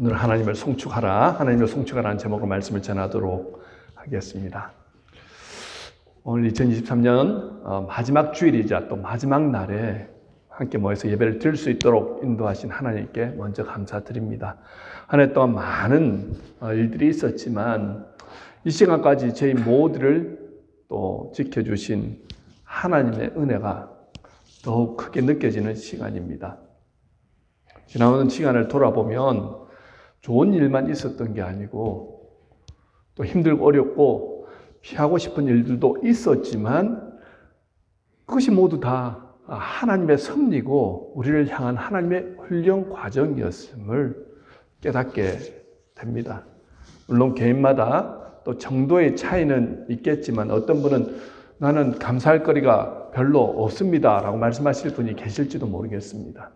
오늘 하나님을 송축하라는 제목으로 말씀을 전하도록 하겠습니다. 오늘 2023년 마지막 주일이자 또 마지막 날에 함께 모여서 예배를 드릴 수 있도록 인도하신 하나님께 먼저 감사드립니다. 한 해 동안 많은 일들이 있었지만 이 시간까지 저희 모두를 또 지켜주신 하나님의 은혜가 더욱 크게 느껴지는 시간입니다. 지나온 시간을 돌아보면 좋은 일만 있었던 게 아니고 또 힘들고 어렵고 피하고 싶은 일들도 있었지만 그것이 모두 다 하나님의 섭리고 우리를 향한 하나님의 훈련 과정이었음을 깨닫게 됩니다. 물론 개인마다 또 정도의 차이는 있겠지만 어떤 분은 나는 감사할 거리가 별로 없습니다 라고 말씀하실 분이 계실지도 모르겠습니다.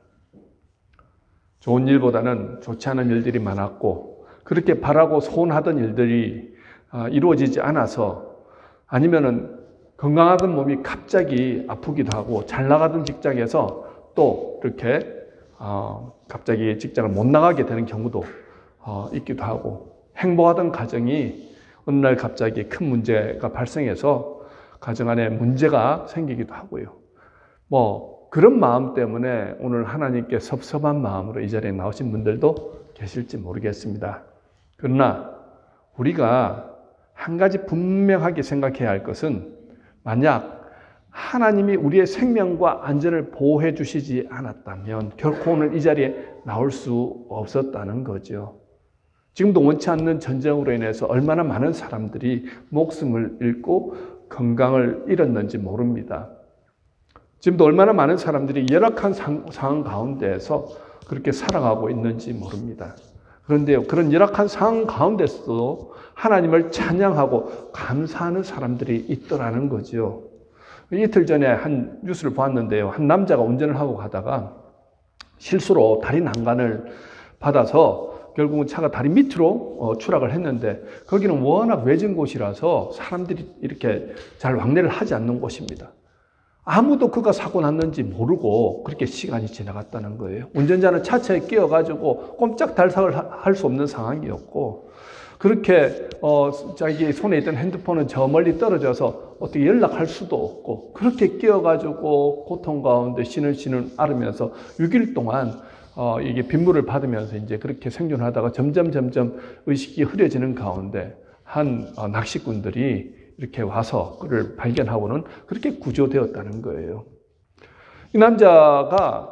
좋은 일보다는 좋지 않은 일들이 많았고 그렇게 바라고 소원하던 일들이 이루어지지 않아서 아니면은 건강하던 몸이 갑자기 아프기도 하고 잘 나가던 직장에서 또 이렇게 갑자기 직장을 못 나가게 되는 경우도 있기도 하고 행복하던 가정이 어느 날 갑자기 큰 문제가 발생해서 가정 안에 문제가 생기기도 하고요. 그런 마음 때문에 오늘 하나님께 섭섭한 마음으로 이 자리에 나오신 분들도 계실지 모르겠습니다. 그러나 우리가 한 가지 분명하게 생각해야 할 것은 만약 하나님이 우리의 생명과 안전을 보호해 주시지 않았다면 결코 오늘 이 자리에 나올 수 없었다는 거죠. 지금도 원치 않는 전쟁으로 인해서 얼마나 많은 사람들이 목숨을 잃고 건강을 잃었는지 모릅니다. 지금도 얼마나 많은 사람들이 열악한 상황 가운데에서 그렇게 살아가고 있는지 모릅니다. 그런데요, 그런 열악한 상황 가운데서도 하나님을 찬양하고 감사하는 사람들이 있더라는 거죠. 이틀 전에 한 뉴스를 보았는데요. 한 남자가 운전을 하고 가다가 실수로 다리 난간을 받아서 결국은 차가 다리 밑으로 추락을 했는데 거기는 워낙 외진 곳이라서 사람들이 이렇게 잘 왕래를 하지 않는 곳입니다. 아무도 그가 사고 났는지 모르고 그렇게 시간이 지나갔다는 거예요. 운전자는 차체에 끼어가지고 꼼짝달싹을 할 수 없는 상황이었고 그렇게 자기 손에 있던 핸드폰은 저 멀리 떨어져서 어떻게 연락할 수도 없고 그렇게 끼어가지고 고통 가운데 신을 앓으면서 6일 동안 이게 빗물을 받으면서 이제 그렇게 생존하다가 점점 의식이 흐려지는 가운데 한 낚시꾼들이 이렇게 와서 그를 발견하고는 그렇게 구조되었다는 거예요. 이 남자가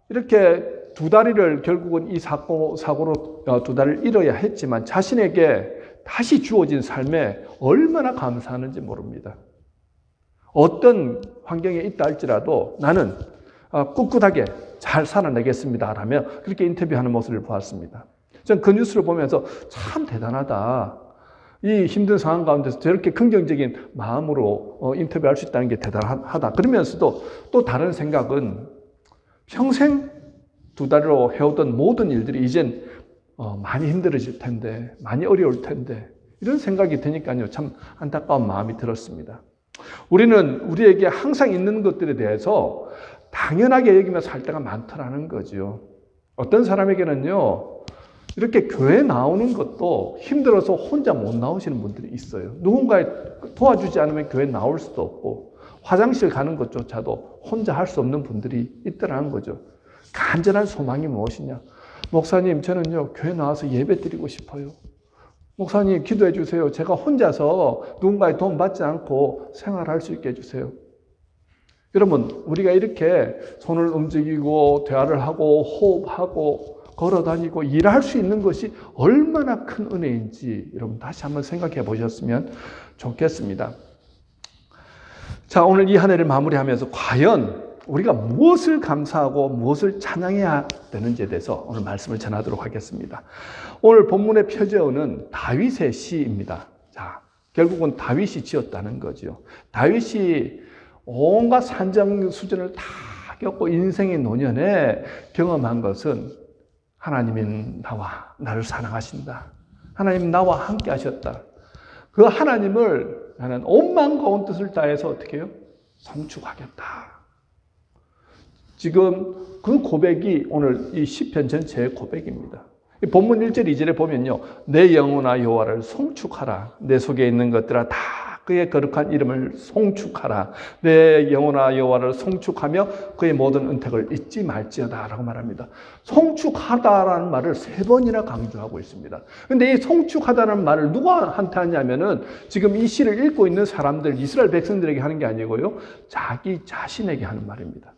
이렇게 두 다리를 결국은 이 사고로 두 다리를 잃어야 했지만 자신에게 다시 주어진 삶에 얼마나 감사하는지 모릅니다. 어떤 환경에 있다 할지라도 나는 꿋꿋하게 잘 살아내겠습니다 라며 그렇게 인터뷰하는 모습을 보았습니다. 저는 그 뉴스를 보면서 참 대단하다. 이 힘든 상황 가운데서 저렇게 긍정적인 마음으로 인터뷰할 수 있다는 게 대단하다. 그러면서도 또 다른 생각은 평생 두 다리로 해오던 모든 일들이 이젠 많이 힘들어질 텐데, 많이 어려울 텐데 이런 생각이 드니까요. 참 안타까운 마음이 들었습니다. 우리는 우리에게 항상 있는 것들에 대해서 당연하게 여기면서 살 때가 많더라는 거죠. 어떤 사람에게는요. 이렇게 교회 나오는 것도 힘들어서 혼자 못 나오시는 분들이 있어요. 누군가 도와주지 않으면 교회 나올 수도 없고 화장실 가는 것조차도 혼자 할 수 없는 분들이 있더라는 거죠. 간절한 소망이 무엇이냐? 목사님, 저는요 교회 나와서 예배 드리고 싶어요. 목사님, 기도해 주세요. 제가 혼자서 누군가의 도움 받지 않고 생활할 수 있게 해주세요. 여러분, 우리가 이렇게 손을 움직이고 대화를 하고 호흡하고 걸어다니고 일할 수 있는 것이 얼마나 큰 은혜인지 여러분 다시 한번 생각해 보셨으면 좋겠습니다. 자, 오늘 이 한 해를 마무리하면서 과연 우리가 무엇을 감사하고 무엇을 찬양해야 되는지에 대해서 오늘 말씀을 전하도록 하겠습니다. 오늘 본문의 표제어는 다윗의 시입니다. 자, 결국은 다윗이 지었다는 거죠. 다윗이 온갖 산전수전을 다 겪고 인생의 노년에 경험한 것은 하나님은 나를 사랑하신다. 하나님 나와 함께 하셨다. 그 하나님을 나는 온 마음과 온 뜻을 다해서 어떻게 해요? 송축하겠다. 지금 그 고백이 오늘 이 시편 전체의 고백입니다. 이 본문 1절, 2절에 보면요. 내 영혼아 여호와를 송축하라. 내 속에 있는 것들아 다 그의 거룩한 이름을 송축하라. 내 영혼아 여호와를 송축하며 그의 모든 은택을 잊지 말지어다 라고 말합니다. 송축하다라는 말을 3번이나 강조하고 있습니다. 그런데 이 송축하다는 말을 누구한테 하냐면은 지금 이 시를 읽고 있는 사람들, 이스라엘 백성들에게 하는 게 아니고요. 자기 자신에게 하는 말입니다.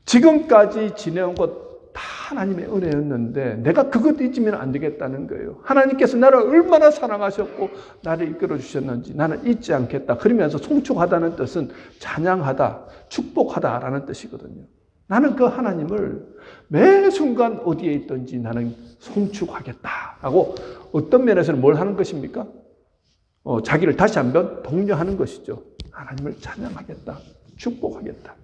지금까지 지내온 것 다 하나님의 은혜였는데 내가 그것 잊으면 안 되겠다는 거예요. 하나님께서 나를 얼마나 사랑하셨고 나를 이끌어 주셨는지 나는 잊지 않겠다. 그러면서 송축하다는 뜻은 찬양하다, 축복하다라는 뜻이거든요. 나는 그 하나님을 매 순간 어디에 있든지 나는 송축하겠다라고 어떤 면에서는 뭘 하는 것입니까? 자기를 다시 한번 독려하는 것이죠. 하나님을 찬양하겠다, 축복하겠다.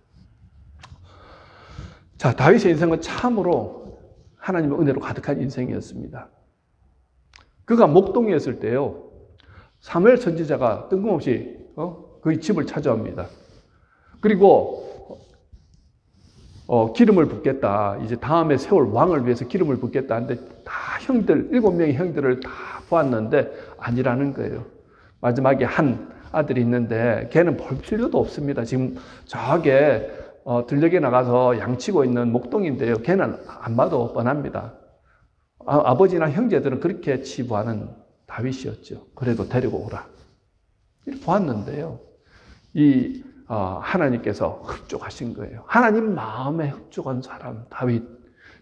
자, 다윗의 인생은 참으로 하나님의 은혜로 가득한 인생이었습니다. 그가 목동이었을 때요, 사무엘 선지자가 뜬금없이 그의 집을 찾아옵니다. 그리고 기름을 붓겠다. 이제 다음에 세울 왕을 위해서 기름을 붓겠다 하는데 다 형들, 7명의 형들을 다 보았는데 아니라는 거예요. 마지막에 한 아들이 있는데 걔는 볼 필요도 없습니다. 지금 저게 들녘에 나가서 양치고 있는 목동인데요. 걔는 안 봐도 뻔합니다. 아버지나 형제들은 그렇게 치부하는 다윗이었죠. 그래도 데리고 오라. 이렇게 보았는데요. 하나님께서 흡족하신 거예요. 하나님 마음에 흡족한 사람 다윗.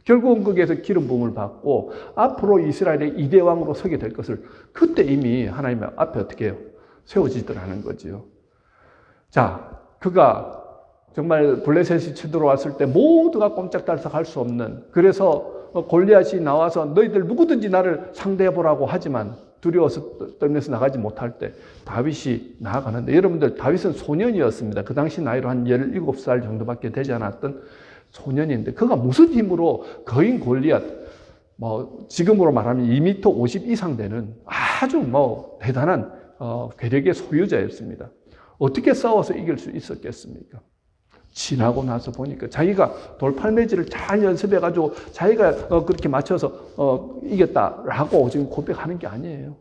결국은 거기에서 기름 부음을 받고 앞으로 이스라엘의 2대 왕으로 서게 될 것을 그때 이미 하나님 앞에 어떻게 해요? 세워지더라는 거죠. 자, 그가 정말 블레셋이 쳐들어왔을 때 모두가 꼼짝달싹 할 수 없는, 그래서 골리앗이 나와서 너희들 누구든지 나를 상대해보라고 하지만 두려워서 떨면서 나가지 못할 때 다윗이 나아가는데, 여러분들 다윗은 소년이었습니다. 그 당시 나이로 한 17살 정도밖에 되지 않았던 소년인데 그가 무슨 힘으로 거인 골리앗, 지금으로 말하면 2m 50 이상 되는 아주 대단한 괴력의 소유자였습니다. 어떻게 싸워서 이길 수 있었겠습니까? 지나고 나서 보니까 자기가 돌팔매질을 잘 연습해가지고 자기가 그렇게 맞춰서 이겼다라고 지금 고백하는 게 아니에요.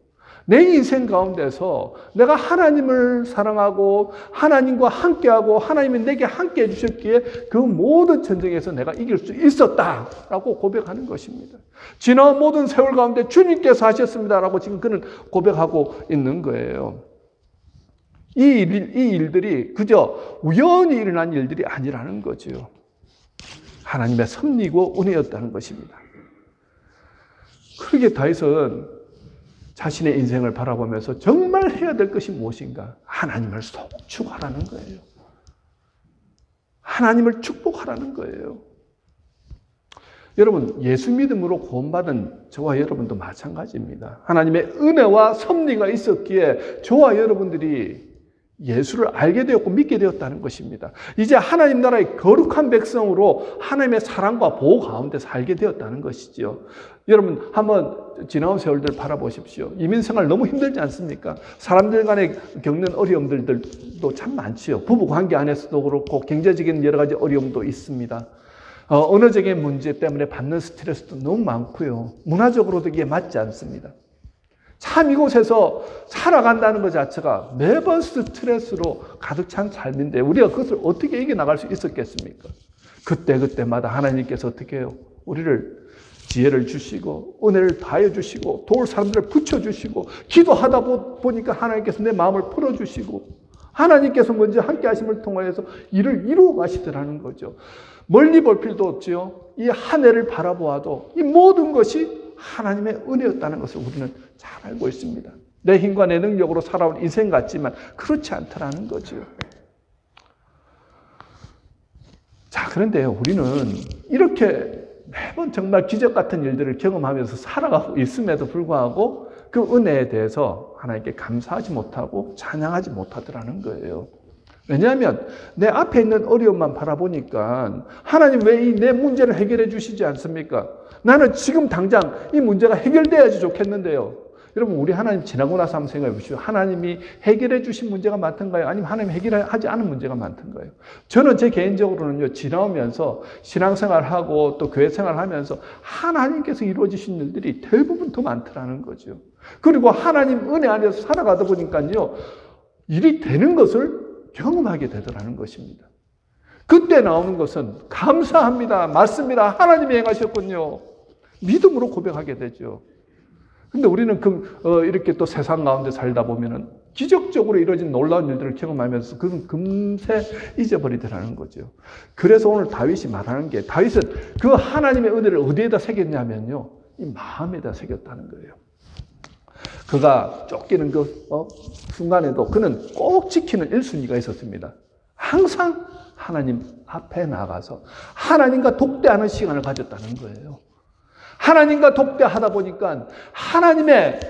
내 인생 가운데서 내가 하나님을 사랑하고 하나님과 함께하고 하나님이 내게 함께 해주셨기에 그 모든 전쟁에서 내가 이길 수 있었다라고 고백하는 것입니다. 지나온 모든 세월 가운데 주님께서 하셨습니다라고 지금 그는 고백하고 있는 거예요. 이 일들이 그저 우연히 일어난 일들이 아니라는 거죠. 하나님의 섭리고 은혜였다는 것입니다. 그러게 다윗은 자신의 인생을 바라보면서 정말 해야 될 것이 무엇인가? 하나님을 송축하라는 거예요. 하나님을 축복하라는 거예요. 여러분, 예수 믿음으로 구원받은 저와 여러분도 마찬가지입니다. 하나님의 은혜와 섭리가 있었기에 저와 여러분들이 예수를 알게 되었고 믿게 되었다는 것입니다. 이제 하나님 나라의 거룩한 백성으로 하나님의 사랑과 보호 가운데 살게 되었다는 것이죠. 여러분 한번 지나온 세월들 바라보십시오. 이민생활 너무 힘들지 않습니까? 사람들 간에 겪는 어려움들도 참 많지요. 부부관계 안에서도 그렇고 경제적인 여러 가지 어려움도 있습니다. 언어적인 문제 때문에 받는 스트레스도 너무 많고요. 문화적으로도 이게 맞지 않습니다. 참 이곳에서 살아간다는 것 자체가 매번 스트레스로 가득 찬 삶인데 우리가 그것을 어떻게 이겨나갈 수 있었겠습니까? 그때마다 하나님께서 어떻게 해요? 우리를 지혜를 주시고 은혜를 다해 주시고 도울 사람들을 붙여주시고 기도하다 보니까 하나님께서 내 마음을 풀어주시고 하나님께서 먼저 함께 하심을 통하여서 일을 이루어 가시더라는 거죠. 멀리 볼 필요도 없지요. 이 한 해를 바라보아도 이 모든 것이 하나님의 은혜였다는 것을 우리는 잘 알고 있습니다. 내 힘과 내 능력으로 살아온 인생 같지만 그렇지 않더라는 거죠. 자, 그런데 우리는 이렇게 매번 정말 기적 같은 일들을 경험하면서 살아가고 있음에도 불구하고 그 은혜에 대해서 하나님께 감사하지 못하고 찬양하지 못하더라는 거예요. 왜냐하면 내 앞에 있는 어려움만 바라보니까 하나님 왜 내 문제를 해결해 주시지 않습니까? 나는 지금 당장 이 문제가 해결돼야지 좋겠는데요. 여러분, 우리 하나님 지나고 나서 한번 생각해 보시죠. 하나님이 해결해 주신 문제가 많던가요? 아니면 하나님 해결하지 않은 문제가 많던가요? 저는 제 개인적으로는요, 지나오면서 신앙생활하고 또 교회 생활하면서 하나님께서 이루어지신 일들이 대부분 더 많더라는 거죠. 그리고 하나님 은혜 안에서 살아가다 보니까요, 일이 되는 것을 경험하게 되더라는 것입니다. 그때 나오는 것은 감사합니다. 맞습니다. 하나님이 행하셨군요. 믿음으로 고백하게 되죠. 근데 우리는 이렇게 또 세상 가운데 살다 보면은 기적적으로 이루어진 놀라운 일들을 경험하면서 그건 금세 잊어버리더라는 거죠. 그래서 오늘 다윗이 말하는 게, 다윗은 그 하나님의 은혜를 어디에다 새겼냐면요, 이 마음에다 새겼다는 거예요. 그가 쫓기는 그 순간에도 그는 꼭 지키는 1순위가 있었습니다. 항상 하나님 앞에 나가서 하나님과 독대하는 시간을 가졌다는 거예요. 하나님과 독대하다 보니까 하나님의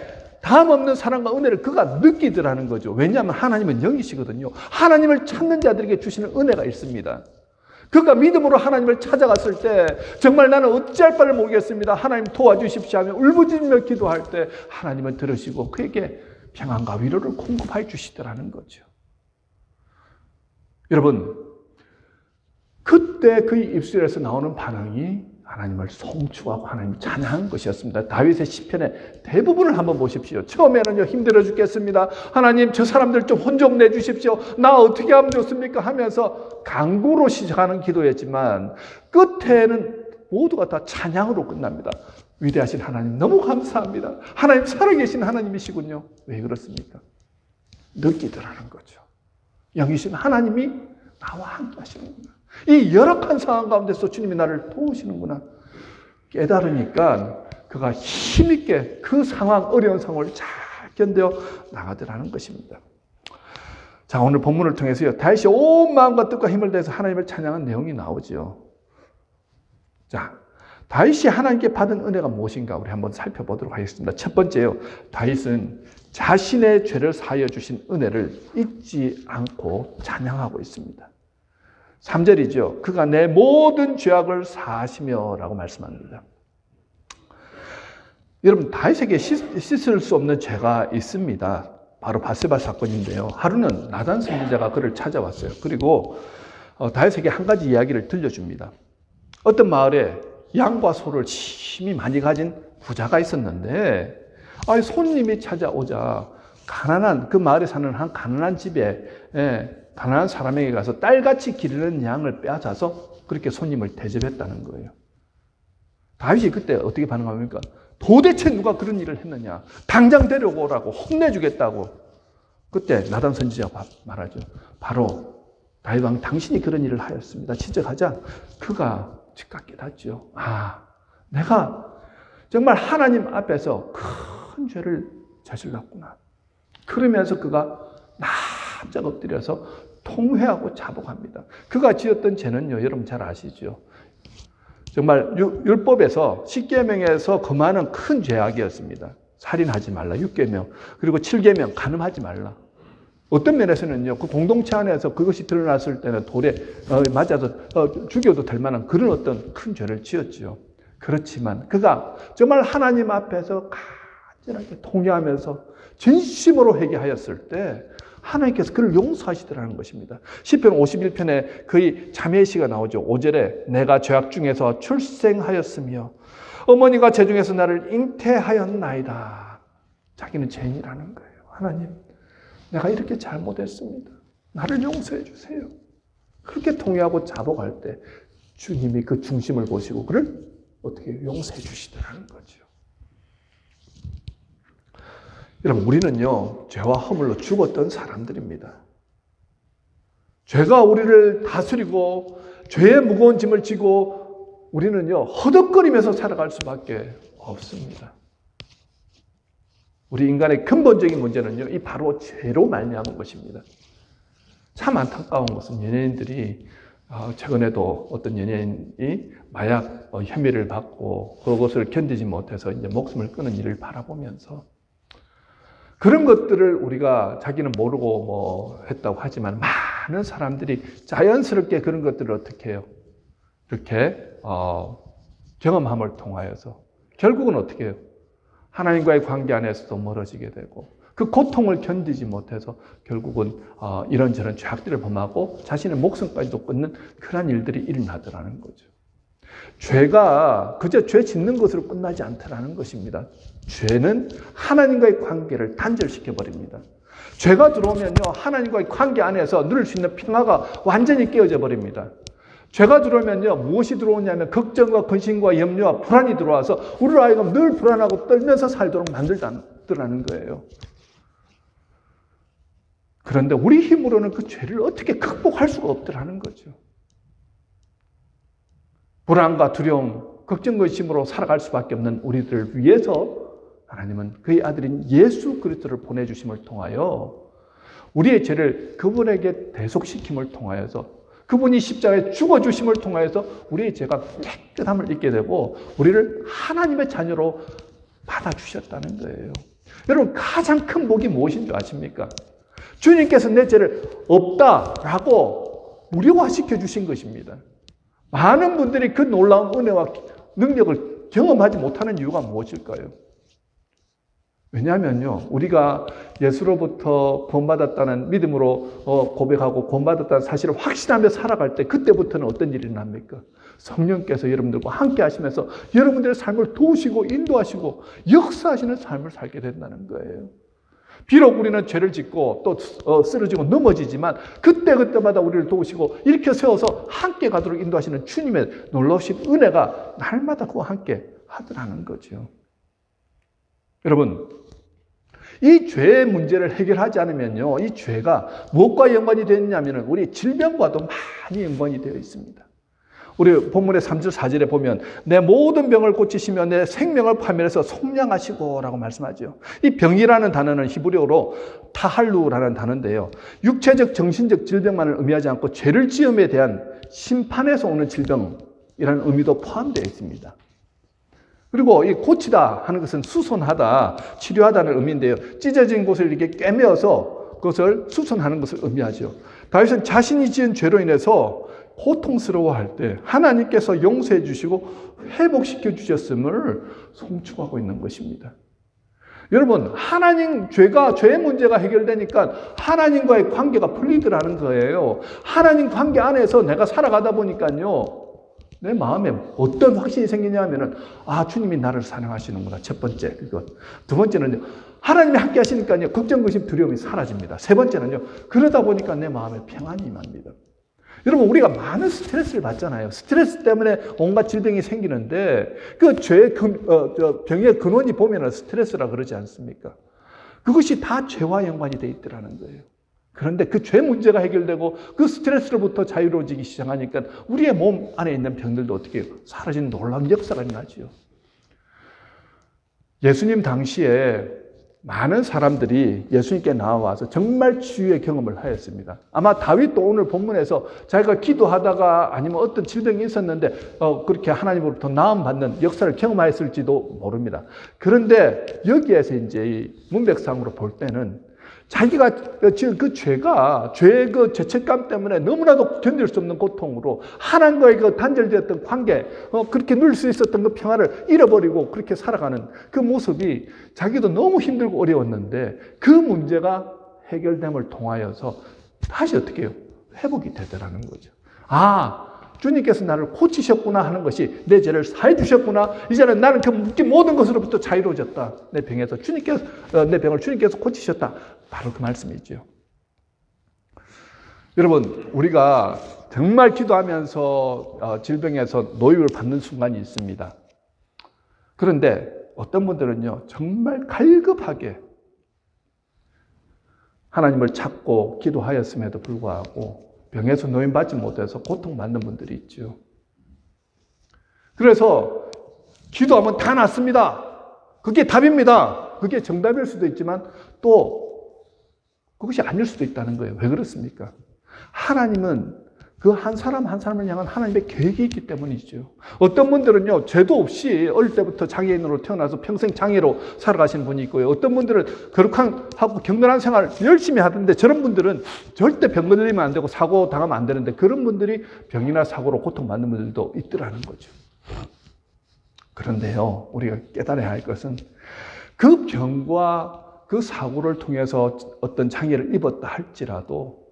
다음 없는 사랑과 은혜를 그가 느끼더라는 거죠. 왜냐하면 하나님은 영이시거든요. 하나님을 찾는 자들에게 주시는 은혜가 있습니다. 그가 믿음으로 하나님을 찾아갔을 때 정말 나는 어찌할 바를 모르겠습니다. 하나님 도와주십시오 하며 울부짖으며 기도할 때 하나님은 들으시고 그에게 평안과 위로를 공급해 주시더라는 거죠. 여러분, 그때 그의 입술에서 나오는 반응이 하나님을 송축하고 하나님을 찬양한 것이었습니다. 다윗의 시편의 대부분을 한번 보십시오. 처음에는요, 힘들어 죽겠습니다. 하나님, 저 사람들 좀 혼 좀 내주십시오. 나 어떻게 하면 좋습니까? 하면서 간구로 시작하는 기도였지만 끝에는 모두가 다 찬양으로 끝납니다. 위대하신 하나님 너무 감사합니다. 하나님 살아계신 하나님이시군요. 왜 그렇습니까? 느끼더라는 거죠. 영이신 하나님이 나와 함께 하시는구나. 이 열악한 상황 가운데서 주님이 나를 도우시는구나 깨달으니까 그가 힘있게 그 상황, 어려운 상황을 잘 견뎌 나가더라는 것입니다. 자, 오늘 본문을 통해서요, 다윗이 온 마음과 뜻과 힘을 다해서 하나님을 찬양한 내용이 나오죠. 자, 다윗이 하나님께 받은 은혜가 무엇인가 우리 한번 살펴보도록 하겠습니다. 첫 번째요, 다윗은 자신의 죄를 사하여 주신 은혜를 잊지 않고 찬양하고 있습니다. 3절이죠. 그가 내 모든 죄악을 사하시며 라고 말씀합니다. 여러분, 다윗에게 씻을 수 없는 죄가 있습니다. 바로 바세바 사건인데요. 하루는 나단 선지자가 그를 찾아왔어요. 그리고 다윗에게 한 가지 이야기를 들려줍니다. 어떤 마을에 양과 소를 심히 많이 가진 부자가 있었는데 손님이 찾아오자 가난한 그 마을에 사는 한 가난한 집에 가난한 사람에게 가서 딸같이 기르는 양을 빼앗아서 그렇게 손님을 대접했다는 거예요. 다윗이 그때 어떻게 반응합니까? 도대체 누가 그런 일을 했느냐? 당장 데려오라고 혼내주겠다고. 그때 나단 선지자가 말하죠. 바로 다윗 왕 당신이 그런 일을 하였습니다. 지적하자 그가 즉각 깨닫죠. 내가 정말 하나님 앞에서 큰 죄를 저질렀구나. 그러면서 그가 납작 엎드려서 통회하고 자복합니다. 그가 지었던 죄는요, 여러분 잘 아시죠? 정말 율법에서 10계명에서 금하는 큰 죄악이었습니다. 살인하지 말라, 6계명. 그리고 7계명, 간음하지 말라. 어떤 면에서는요, 그 공동체 안에서 그것이 드러났을 때는 돌에 맞아서 죽여도 될 만한 그런 어떤 큰 죄를 지었죠. 그렇지만 그가 정말 하나님 앞에서 간절하게 통회하면서 진심으로 회개하였을 때 하나님께서 그를 용서하시더라는 것입니다. 시편 51편에 그의 자매시가 나오죠. 5절에 내가 죄악 중에서 출생하였으며 어머니가 재중에서 나를 잉태하였나이다. 자기는 죄인이라는 거예요. 하나님, 내가 이렇게 잘못했습니다. 나를 용서해 주세요. 그렇게 통회하고 자복할 때 주님이 그 중심을 보시고 그를 어떻게 용서해 주시더라는 거죠. 여러분, 우리는요, 죄와 허물로 죽었던 사람들입니다. 죄가 우리를 다스리고 죄의 무거운 짐을 지고 우리는요, 허덕거리면서 살아갈 수밖에 없습니다. 우리 인간의 근본적인 문제는요, 이 바로 죄로 말미암은 것입니다. 참 안타까운 것은 연예인들이 최근에도 어떤 연예인이 마약 혐의를 받고 그것을 견디지 못해서 이제 목숨을 끊은 일을 바라보면서 그런 것들을 우리가 자기는 모르고 했다고 하지만 많은 사람들이 자연스럽게 그런 것들을 어떻게 해요? 이렇게 경험함을 통하여서 결국은 어떻게 해요? 하나님과의 관계 안에서도 멀어지게 되고 그 고통을 견디지 못해서 결국은 이런저런 죄악들을 범하고 자신의 목숨까지도 끊는 그런 일들이 일어나더라는 거죠. 죄가 그저 죄 짓는 것으로 끝나지 않더라는 것입니다. 죄는 하나님과의 관계를 단절시켜 버립니다. 죄가 들어오면요, 하나님과의 관계 안에서 누릴 수 있는 평화가 완전히 깨어져 버립니다. 죄가 들어오면요, 무엇이 들어오냐면 걱정과 근심과 염려와 불안이 들어와서 우리를 하여금 늘 불안하고 떨면서 살도록 만들더라는 거예요. 그런데 우리 힘으로는 그 죄를 어떻게 극복할 수가 없더라는 거죠. 불안과 두려움, 걱정과 의심으로 살아갈 수밖에 없는 우리들을 위해서 하나님은 그의 아들인 예수 그리스도를 보내주심을 통하여 우리의 죄를 그분에게 대속시킴을 통하여서 그분이 십자가에 죽어주심을 통하여서 우리의 죄가 깨끗함을 잊게 되고 우리를 하나님의 자녀로 받아주셨다는 거예요. 여러분, 가장 큰 복이 무엇인 줄 아십니까? 주님께서 내 죄를 없다라고 무료화시켜 주신 것입니다. 많은 분들이 그 놀라운 은혜와 능력을 경험하지 못하는 이유가 무엇일까요? 왜냐하면요, 우리가 예수로부터 구원받았다는 믿음으로 고백하고 구원받았다는 사실을 확신하며 살아갈 때 그때부터는 어떤 일이 납니까? 성령께서 여러분들과 함께 하시면서 여러분들의 삶을 도우시고 인도하시고 역사하시는 삶을 살게 된다는 거예요. 비록 우리는 죄를 짓고 또 쓰러지고 넘어지지만 그때그때마다 우리를 도우시고 일으켜 세워서 함께 가도록 인도하시는 주님의 놀라우신 은혜가 날마다 그와 함께 하더라는 거죠. 여러분, 이 죄의 문제를 해결하지 않으면요, 이 죄가 무엇과 연관이 되느냐면 우리 질병과도 많이 연관이 되어 있습니다. 우리 본문의 3절 4절에 보면 내 모든 병을 고치시며 내 생명을 파멸해서 속량하시고 라고 말씀하죠. 이 병이라는 단어는 히브리어로 타할루라는 단어인데요, 육체적 정신적 질병만을 의미하지 않고 죄를 지음에 대한 심판에서 오는 질병이라는 의미도 포함되어 있습니다. 그리고 이 고치다 하는 것은 수선하다, 치료하다는 의미인데요, 찢어진 곳을 이렇게 꿰매어서 그것을 수선하는 것을 의미하죠. 다윗은 자신이 지은 죄로 인해서 고통스러워할 때 하나님께서 용서해 주시고 회복시켜 주셨음을 송축하고 있는 것입니다. 여러분, 죄의 문제가 해결되니까 하나님과의 관계가 풀리더라는 거예요. 하나님 관계 안에서 내가 살아가다 보니까요, 내 마음에 어떤 확신이 생기냐면은, 주님이 나를 사랑하시는구나. 첫 번째, 그것. 두 번째는요, 하나님이 함께 하시니까요, 걱정, 근심, 두려움이 사라집니다. 세 번째는요, 그러다 보니까 내 마음에 평안이 임합니다. 여러분, 우리가 많은 스트레스를 받잖아요. 스트레스 때문에 온갖 질병이 생기는데 그 병의 근원이 보면 스트레스라 그러지 않습니까? 그것이 다 죄와 연관이 돼 있더라는 거예요. 그런데 그 죄 문제가 해결되고 그 스트레스로부터 자유로워지기 시작하니까 우리의 몸 안에 있는 병들도 어떻게 해요? 사라지는 놀라운 역사가 일어나죠. 예수님 당시에 많은 사람들이 예수님께 나와서 정말 치유의 경험을 하였습니다. 아마 다윗도 오늘 본문에서 자기가 기도하다가 아니면 어떤 질병이 있었는데 그렇게 하나님으로부터 나음받는 역사를 경험하였을지도 모릅니다. 그런데 여기에서 이제 이 문맥상으로 볼 때는 자기가 그 죄의 그 죄책감 때문에 너무나도 견딜 수 없는 고통으로 하나님과의 그 단절되었던 관계, 그렇게 누릴 수 있었던 그 평화를 잃어버리고 그렇게 살아가는 그 모습이 자기도 너무 힘들고 어려웠는데 그 문제가 해결됨을 통하여서 다시 어떻게 해요? 회복이 되더라는 거죠. 주님께서 나를 고치셨구나 하는 것이 내 죄를 사해 주셨구나. 이제는 나는 그 묶인 모든 것으로부터 자유로워졌다. 내 병에서 내 병을 주님께서 고치셨다. 바로 그 말씀이죠. 여러분, 우리가 정말 기도하면서 질병에서 노임을 받는 순간이 있습니다. 그런데 어떤 분들은요, 정말 갈급하게 하나님을 찾고 기도하였음에도 불구하고 병에서 노임받지 못해서 고통받는 분들이 있죠. 그래서 기도하면 다 낫습니다. 그게 답입니다. 그게 정답일 수도 있지만 또 그것이 아닐 수도 있다는 거예요. 왜 그렇습니까? 하나님은 그 한 사람 한 사람을 향한 하나님의 계획이 있기 때문이죠. 어떤 분들은요, 죄도 없이 어릴 때부터 장애인으로 태어나서 평생 장애로 살아가시는 분이 있고요. 어떤 분들은 거룩하고 경건한 생활을 열심히 하던데 저런 분들은 절대 병 걸리면 안 되고 사고 당하면 안 되는데 그런 분들이 병이나 사고로 고통받는 분들도 있더라는 거죠. 그런데요, 우리가 깨달아야 할 것은 그 병과 그 사고를 통해서 어떤 장애를 입었다 할지라도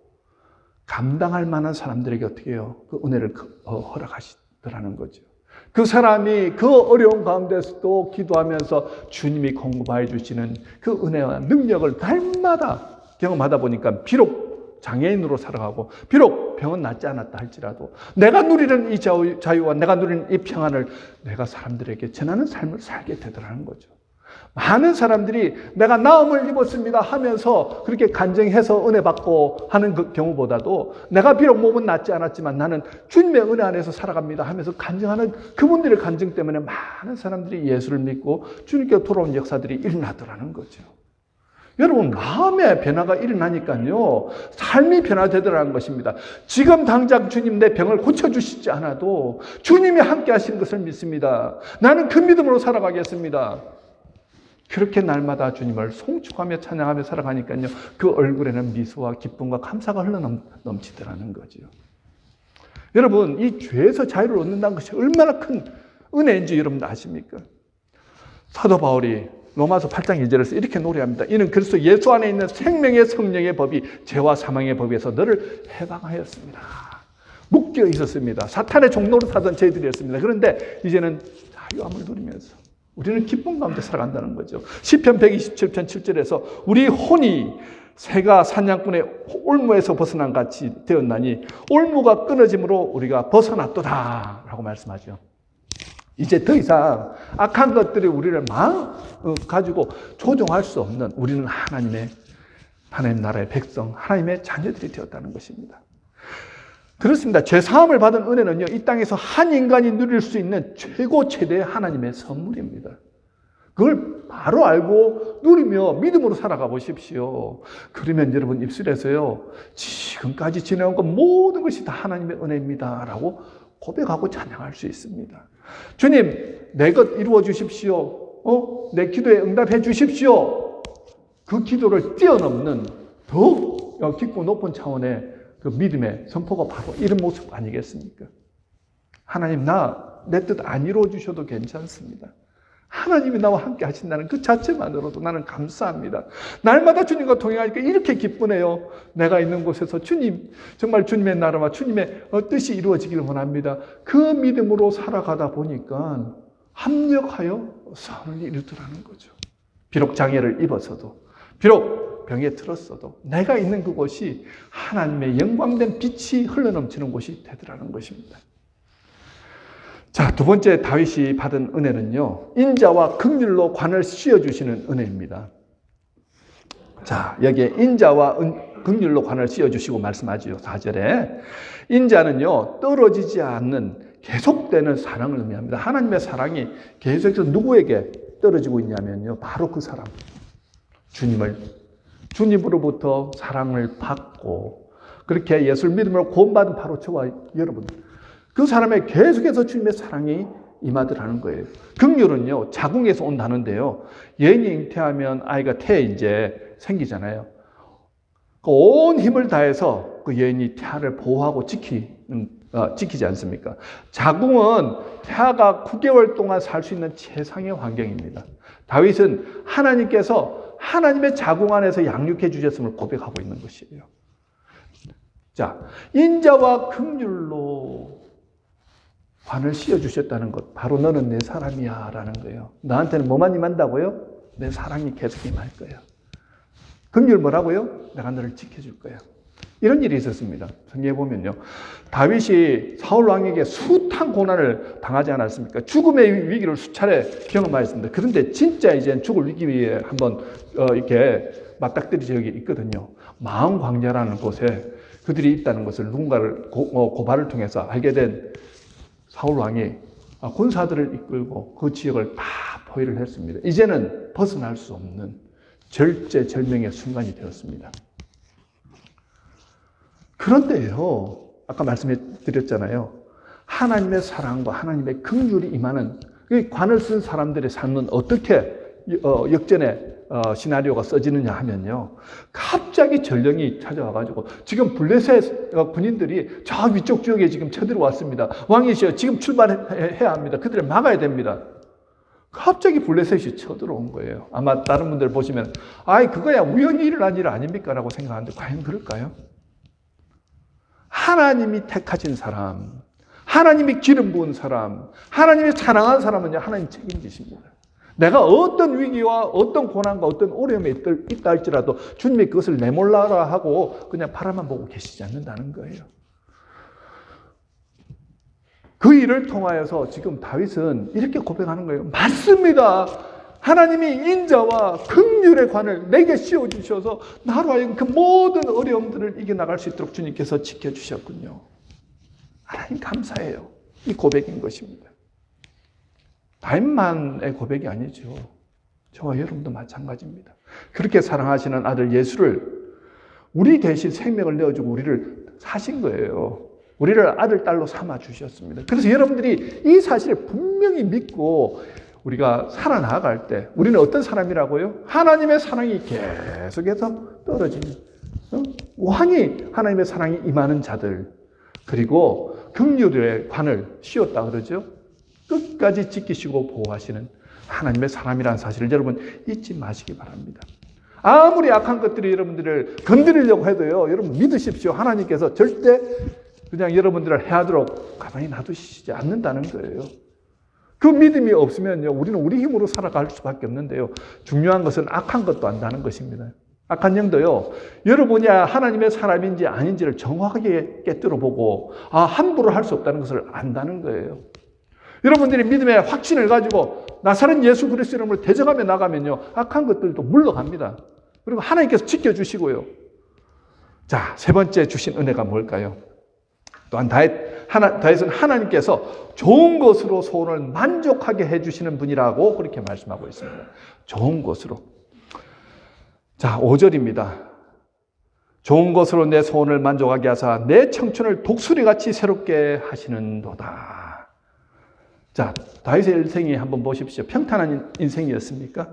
감당할 만한 사람들에게 어떻게 해요? 그 은혜를 허락하시더라는 거죠. 그 사람이 그 어려운 가운데서도 기도하면서 주님이 공급해 주시는 그 은혜와 능력을 날마다 경험하다 보니까 비록 장애인으로 살아가고 비록 병은 낫지 않았다 할지라도 내가 누리는 이 자유와 내가 누리는 이 평안을 내가 사람들에게 전하는 삶을 살게 되더라는 거죠. 많은 사람들이 내가 나음을 입었습니다 하면서 그렇게 간증해서 은혜 받고 하는 그 경우보다도 내가 비록 몸은 낫지 않았지만 나는 주님의 은혜 안에서 살아갑니다 하면서 간증하는 그분들의 간증 때문에 많은 사람들이 예수를 믿고 주님께 돌아온 역사들이 일어나더라는 거죠. 여러분, 마음의 변화가 일어나니까요, 삶이 변화되더라는 것입니다. 지금 당장 주님 내 병을 고쳐주시지 않아도 주님이 함께 하신 것을 믿습니다. 나는 그 믿음으로 살아가겠습니다. 그렇게 날마다 주님을 송축하며 찬양하며 살아가니까요, 그 얼굴에는 미소와 기쁨과 감사가 흘러넘치더라는 거죠. 여러분, 이 죄에서 자유를 얻는다는 것이 얼마나 큰 은혜인지 여러분 아십니까? 사도 바울이 로마서 8장 2절에서 이렇게 노래합니다. 이는 그리스도 예수 안에 있는 생명의 성령의 법이 죄와 사망의 법에서 너를 해방하였습니다. 묶여 있었습니다. 사탄의 종로로 사던 저희들이었습니다. 그런데 이제는 자유함을 누리면서 우리는 기쁨 가운데 살아간다는 거죠. 시편 127편 7절에서 우리 혼이 새가 사냥꾼의 올무에서 벗어난 같이 되었나니 올무가 끊어짐으로 우리가 벗어났도다 라고 말씀하죠. 이제 더 이상 악한 것들이 우리를 가지고 조종할 수 없는 우리는 하나님 나라의 백성, 하나님의 자녀들이 되었다는 것입니다. 그렇습니다. 죄사함을 받은 은혜는요, 이 땅에서 한 인간이 누릴 수 있는 최고 최대의 하나님의 선물입니다. 그걸 바로 알고 누리며 믿음으로 살아가 보십시오. 그러면 여러분 입술에서요, 지금까지 지내온 것 모든 것이 다 하나님의 은혜입니다 라고 고백하고 찬양할 수 있습니다. 주님, 내 것 이루어 주십시오. 내 기도에 응답해 주십시오. 그 기도를 뛰어넘는 더욱 깊고 높은 차원의 그 믿음의 선포가 바로 이런 모습 아니겠습니까? 하나님, 내 뜻 안 이루어 주셔도 괜찮습니다. 하나님이 나와 함께 하신다는 그 자체만으로도 나는 감사합니다. 날마다 주님과 동행하니까 이렇게 기쁘네요. 내가 있는 곳에서 주님, 정말 주님의 나라와 주님의 뜻이 이루어지기를 원합니다. 그 믿음으로 살아가다 보니까 합력하여 선을 이루더라는 거죠. 비록 장애를 입었어도, 비록 병에 들었어도 내가 있는 그곳이 하나님의 영광된 빛이 흘러넘치는 곳이 되더라는 것입니다. 자, 두 번째 다윗이 받은 은혜는요, 인자와 긍휼로 관을 씌워주시는 은혜입니다. 자, 여기에 인자와 긍휼로 관을 씌워주시고 말씀하지요. 4절에 인자는요, 떨어지지 않는 계속되는 사랑을 의미합니다. 하나님의 사랑이 계속해서 누구에게 떨어지고 있냐면요, 바로 그 사람, 주님으로부터 사랑을 받고 그렇게 예수를 믿음으로 구원받은 바로 저와 여러분, 그 사람에 계속해서 주님의 사랑이 임하더라는 거예요. 긍휼은요, 자궁에서 온다는데요, 여인이 잉태하면 아이가 태에 이제 생기잖아요. 온 힘을 다해서 그 여인이 태아를 보호하고 지키지 않습니까? 자궁은 태아가 9개월 동안 살 수 있는 최상의 환경입니다. 다윗은 하나님께서 하나님의 자궁 안에서 양육해 주셨음을 고백하고 있는 것이에요. 자, 인자와 긍휼로 관을 씌워주셨다는 것, 바로 너는 내 사람이야 라는 거예요. 나한테는 뭐만 임한다고요? 내 사랑이 계속 임할 거예요. 긍휼 뭐라고요? 내가 너를 지켜줄 거야. 이런 일이 있었습니다. 성경에 보면요, 다윗이 사울 왕에게 숱한 고난을 당하지 않았습니까? 죽음의 위기를 수차례 경험하였습니다. 그런데 진짜 이제 죽을 위기에 한번 이렇게 맞닥뜨린 적이 있거든요. 마음 광야라는 곳에 그들이 있다는 것을 누군가를 고발을 통해서 알게 된 사울 왕이 군사들을 이끌고 그 지역을 다 포위를 했습니다. 이제는 벗어날 수 없는 절제절명의 순간이 되었습니다. 그런데요, 아까 말씀해 드렸잖아요. 하나님의 사랑과 하나님의 긍휼이 임하는 관을 쓴 사람들의 삶은 어떻게 역전의 시나리오가 써지느냐 하면요, 갑자기 전령이 찾아와가지고 지금 블레셋 군인들이 저 위쪽 지역에 지금 쳐들어왔습니다. 왕이시여, 지금 출발해야 합니다. 그들을 막아야 됩니다. 갑자기 블레셋이 쳐들어온 거예요. 아마 다른 분들 보시면 아이 그거야 우연히 일어난 일 아닙니까? 라고 생각하는데 과연 그럴까요? 하나님이 택하신 사람, 하나님이 기름 부은 사람, 하나님이 사랑한 사람은요 하나님 책임지십니다. 내가 어떤 위기와 어떤 고난과 어떤 어려움에 있다 할지라도 주님이 그것을 내몰라라 하고 그냥 바라만 보고 계시지 않는다는 거예요. 그 일을 통하여서 지금 다윗은 이렇게 고백하는 거예요. 맞습니다. 하나님이 인자와 긍휼의 관을 내게 씌워주셔서 나로 하여금 그 모든 어려움들을 이겨나갈 수 있도록 주님께서 지켜주셨군요. 하나님 감사해요. 이 고백인 것입니다. 다윗만의 고백이 아니죠. 저와 여러분도 마찬가지입니다. 그렇게 사랑하시는 아들 예수를 우리 대신 생명을 내어주고 우리를 사신 거예요. 우리를 아들, 딸로 삼아 주셨습니다. 그래서 여러분들이 이 사실을 분명히 믿고 우리가 살아나갈 때 우리는 어떤 사람이라고요? 하나님의 사랑이 계속해서 떨어지는 왕이 하나님의 사랑이 임하는 자들 그리고 긍휼의 관을 씌웠다 그러죠. 끝까지 지키시고 보호하시는 하나님의 사람이라는 사실을 여러분 잊지 마시기 바랍니다. 아무리 악한 것들이 여러분들을 건드리려고 해도요. 여러분 믿으십시오. 하나님께서 절대 그냥 여러분들을 해하도록 가만히 놔두시지 않는다는 거예요. 그 믿음이 없으면요. 우리는 우리 힘으로 살아갈 수밖에 없는데요. 중요한 것은 악한 것도 안다는 것입니다. 악한 영도요. 여러분이 하나님의 사람인지 아닌지를 정확하게 꿰뚫어보고 함부로 할 수 없다는 것을 안다는 거예요. 여러분들이 믿음의 확신을 가지고 나사렛 예수 그리스도 이름으로 대적하며 나가면요. 악한 것들도 물러갑니다. 그리고 하나님께서 지켜주시고요. 자, 세 번째 주신 은혜가 뭘까요? 또한 다윗은 하나님께서 좋은 것으로 소원을 만족하게 해주시는 분이라고 그렇게 말씀하고 있습니다. 좋은 것으로. 자, 5절입니다. 좋은 것으로 내 소원을 만족하게 하사 내 청춘을 독수리같이 새롭게 하시는도다. 자, 다윗의 인생이 한번 보십시오. 평탄한 인생이었습니까?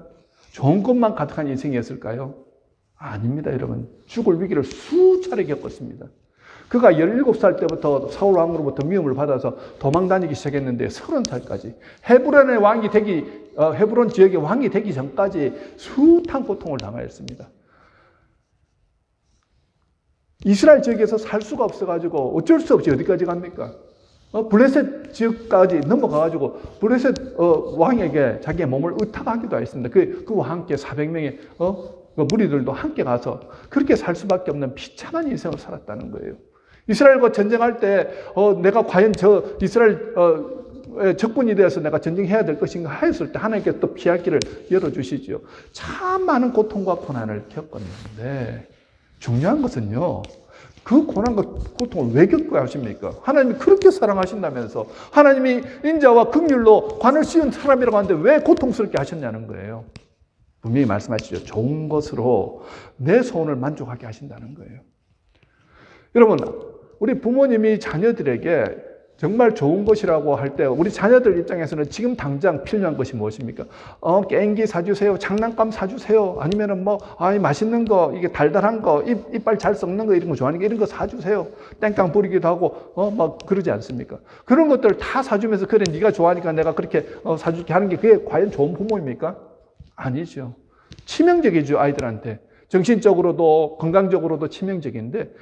좋은 것만 가득한 인생이었을까요? 아닙니다, 여러분. 죽을 위기를 수차례 겪었습니다. 그가 17살 때부터 사울 왕으로부터 미움을 받아서 도망 다니기 시작했는데 30살까지 헤브론 지역의 왕이 되기 전까지 숱한 고통을 당하였습니다. 이스라엘 지역에서 살 수가 없어가지고 어쩔 수 없이 어디까지 갑니까? 블레셋 지역까지 넘어가가지고 블레셋 왕에게 자기의 몸을 의탁하기도 했습니다. 그와 함께 400명의 무리들도 함께 가서 그렇게 살 수밖에 없는 비참한 인생을 살았다는 거예요. 이스라엘과 전쟁할 때 내가 과연 저 이스라엘 적군이 되어서 내가 전쟁해야 될 것인가 하였을 때 하나님께서 또 피할 길을 열어주시죠. 참 많은 고통과 고난을 겪었는데 중요한 것은요. 그 고난과 고통을 왜 겪어야 하십니까? 하나님이 그렇게 사랑하신다면서 하나님이 인자와 긍휼로 관을 씌운 사람이라고 하는데 왜 고통스럽게 하셨냐는 거예요. 분명히 말씀하시죠. 좋은 것으로 내 소원을 만족하게 하신다는 거예요. 여러분, 우리 부모님이 자녀들에게 정말 좋은 것이라고 할 때 우리 자녀들 입장에서는 지금 당장 필요한 것이 무엇입니까? 게임기 사주세요. 장난감 사주세요. 아니면은 맛있는 거, 이게 달달한 거, 이빨 잘 썩는 거 이런 거 좋아하니까 이런 거 사주세요. 땡깡 부리기도 하고, 그러지 않습니까? 그런 것들 다 사주면서 그래, 네가 좋아하니까 내가 그렇게 사줄게 하는 게 그게 과연 좋은 부모입니까? 아니죠. 치명적이죠, 아이들한테. 정신적으로도 건강적으로도 치명적인데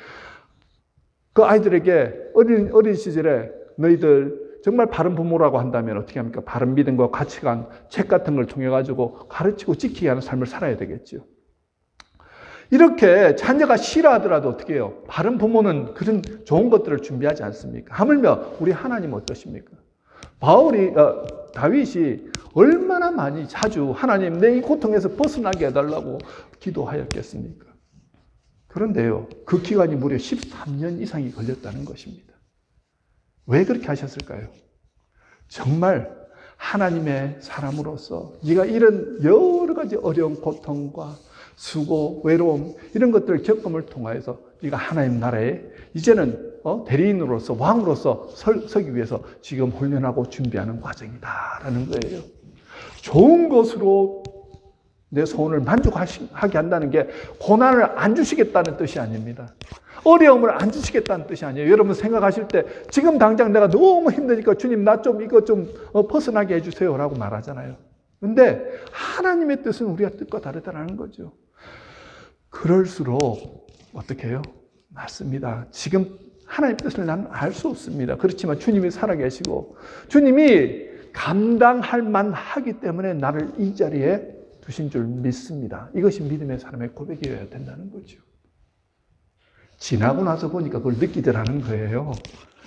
그 아이들에게 어린 시절에 너희들 정말 바른 부모라고 한다면 어떻게 합니까? 바른 믿음과 가치관, 책 같은 걸 통해 가지고 가르치고 지키게 하는 삶을 살아야 되겠죠. 이렇게 자녀가 싫어하더라도 어떻게 해요? 바른 부모는 그런 좋은 것들을 준비하지 않습니까? 하물며 우리 하나님은 어떠십니까? 다윗이 얼마나 많이 자주 하나님 내 이 고통에서 벗어나게 해달라고 기도하였겠습니까? 그런데요, 그 기간이 무려 13년 이상이 걸렸다는 것입니다. 왜 그렇게 하셨을까요? 정말 하나님의 사람으로서 네가 이런 여러 가지 어려운 고통과 수고, 외로움 이런 것들을 겪음을 통하여서 네가 하나님 나라에 이제는 대리인으로서 왕으로서 서기 위해서 지금 훈련하고 준비하는 과정이다라는 거예요. 좋은 것으로 내 소원을 만족하게 한다는 게 고난을 안 주시겠다는 뜻이 아닙니다. 어려움을 안 주시겠다는 뜻이 아니에요. 여러분 생각하실 때 지금 당장 내가 너무 힘드니까 주님 나 좀 이거 좀 벗어나게 해주세요 라고 말하잖아요. 근데 하나님의 뜻은 우리가 뜻과 다르다는 거죠. 그럴수록 어떻게 해요? 맞습니다. 지금 하나님의 뜻을 나는 알 수 없습니다. 그렇지만 주님이 살아계시고 주님이 감당할 만하기 때문에 나를 이 자리에 두신 줄 믿습니다. 이것이 믿음의 사람의 고백이어야 된다는 거죠. 지나고 나서 보니까 그걸 느끼더라는 거예요.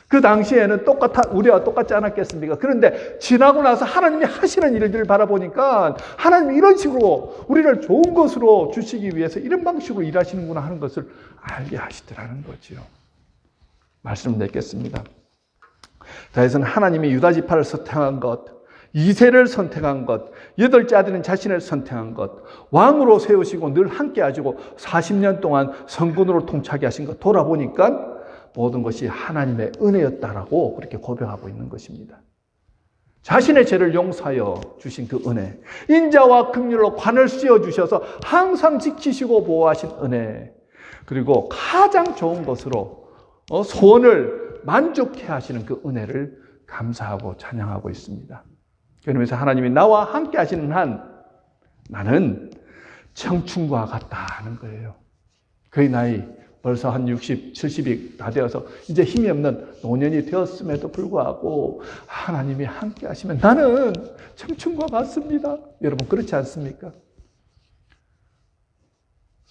그 당시에는 우리와 똑같지 않았겠습니까? 그런데 지나고 나서 하나님이 하시는 일들을 바라보니까 하나님이 이런 식으로 우리를 좋은 것으로 주시기 위해서 이런 방식으로 일하시는구나 하는 것을 알게 하시더라는 거죠. 말씀을 맺겠습니다. 다윗은 하나님이 유다 지파를 선택한 것, 이새를 선택한 것, 8째 아들인 자신을 선택한 것, 왕으로 세우시고 늘 함께 하시고 40년 동안 성군으로 통치하게 하신 것 돌아보니까 모든 것이 하나님의 은혜였다라고 그렇게 고백하고 있는 것입니다. 자신의 죄를 용서하여 주신 그 은혜, 인자와 긍휼로 관을 씌워주셔서 항상 지키시고 보호하신 은혜, 그리고 가장 좋은 것으로 소원을 만족해 하시는 그 은혜를 감사하고 찬양하고 있습니다. 그러면서 하나님이 나와 함께 하시는 한 나는 청춘과 같다는 거예요. 그의 나이 벌써 한 60, 70이 다 되어서 이제 힘이 없는 노년이 되었음에도 불구하고 하나님이 함께 하시면 나는 청춘과 같습니다. 여러분 그렇지 않습니까?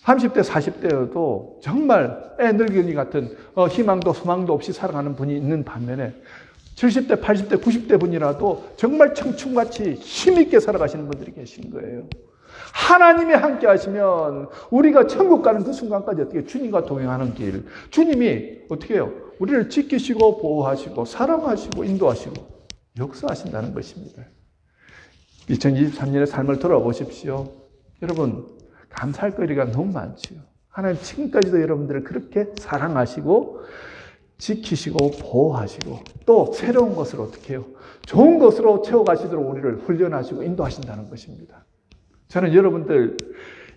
30대, 40대여도 정말 애늙은이 같은 희망도 소망도 없이 살아가는 분이 있는 반면에 70대, 80대, 90대 분이라도 정말 청춘같이 힘있게 살아가시는 분들이 계신 거예요. 하나님이 함께 하시면 우리가 천국 가는 그 순간까지 어떻게 주님과 동행하는 길, 주님이 어떻게 해요? 우리를 지키시고 보호하시고 사랑하시고 인도하시고 역사하신다는 것입니다. 2023년의 삶을 돌아보십시오. 여러분 감사할 거리가 너무 많지요. 하나님 지금까지도 여러분들을 그렇게 사랑하시고 지키시고 보호하시고 또 새로운 것을 어떻게 해요? 좋은 것으로 채워가시도록 우리를 훈련하시고 인도하신다는 것입니다. 저는 여러분들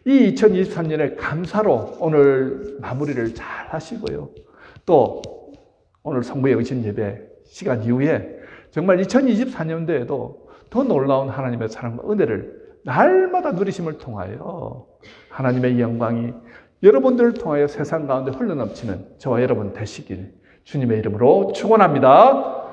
이 2023년에 감사로 오늘 마무리를 잘 하시고요. 또 오늘 성부의 의신 예배 시간 이후에 정말 2024년도에도 더 놀라운 하나님의 사랑과 은혜를 날마다 누리심을 통하여 하나님의 영광이 여러분들을 통하여 세상 가운데 흘러넘치는 저와 여러분 되시길 주님의 이름으로 축원합니다.